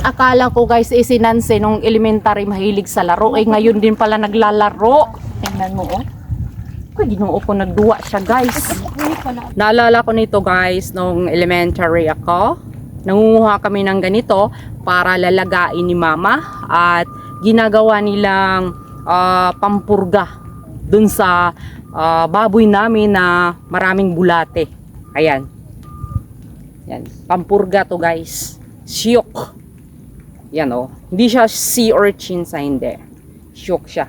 akala ko guys, si Nancy nung elementary mahilig sa laro. Ngayon din pala naglalaro. Tingnan mo oh. Ginoo ko nagduwa siya guys. Naalala ko nito guys, nung elementary ako. Nangunguha kami ng ganito para lalagain ni mama. At ginagawa nilang pampurga dun sa baboy namin na maraming bulate. Ayan. Yan. Pampurga to guys. Siyok. Yan oh. Hindi siya sea urchin sa hindi. Siyok siya.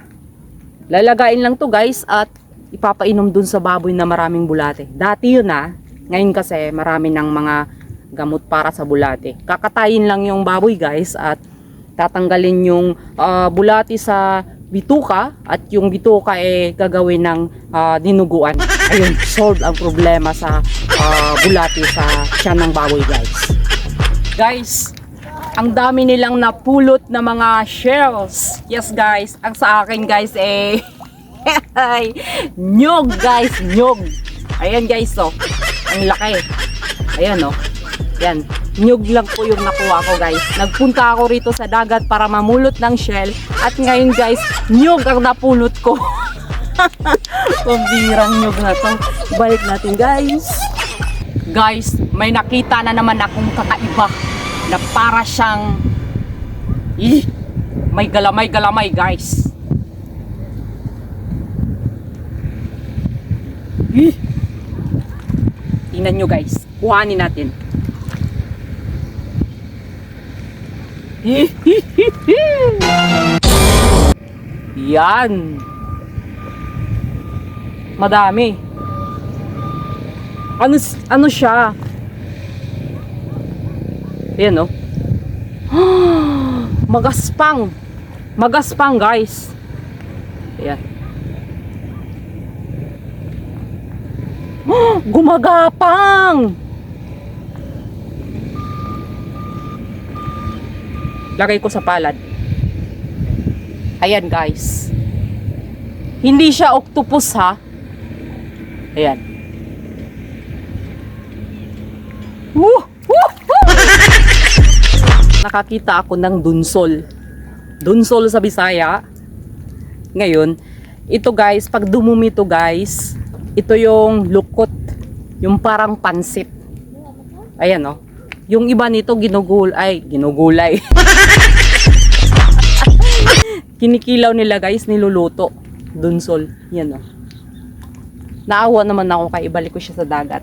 Lalagain lang to guys at ipapainom dun sa baboy na maraming bulate. Dati yun ngayon kasi marami ng mga gamot para sa bulate. Kakatayin lang yung baboy guys at tatanggalin yung bulate sa bituka at yung bituka gagawin ng dinuguan. Ayun, solve ang problema sa bulate sa tiyan ng baboy guys. Guys, ang dami nilang napulot na mga shells. Yes guys, ang sa akin guys nyog guys, nyog. Ayan guys oh. Ang laki. Ayan oh. Yan. Nyog lang po yung nakuha ko guys. Nagpunta ako rito sa dagat para mamulot ng shell. At ngayon guys, nyog ang napulot ko. Pambirang nyog na to. Balik natin guys. Guys, may nakita na naman akong kakaiba. Na para siyang may galamay guys. Tingnan nyo guys. Kuhanin natin. Yan. Madami. Ano siya? Ayan oh. Magaspang. Magaspang guys. Ayan. Gumagapang. Lagay ko sa palad. Ayan guys. Hindi siya octopus ha. Ayan. Nakakita ako ng dunsol. Dunsol sa Bisaya. Ngayon, ito guys, pag dumumi to guys, ito yung lukot. Yung parang pansit. Ayan oh. Yung iba nito ginugulay. Kinikilaw nila guys, niluluto. Dunsol. Yan oh. Naawa naman ako kaya ibalik ko siya sa dagat.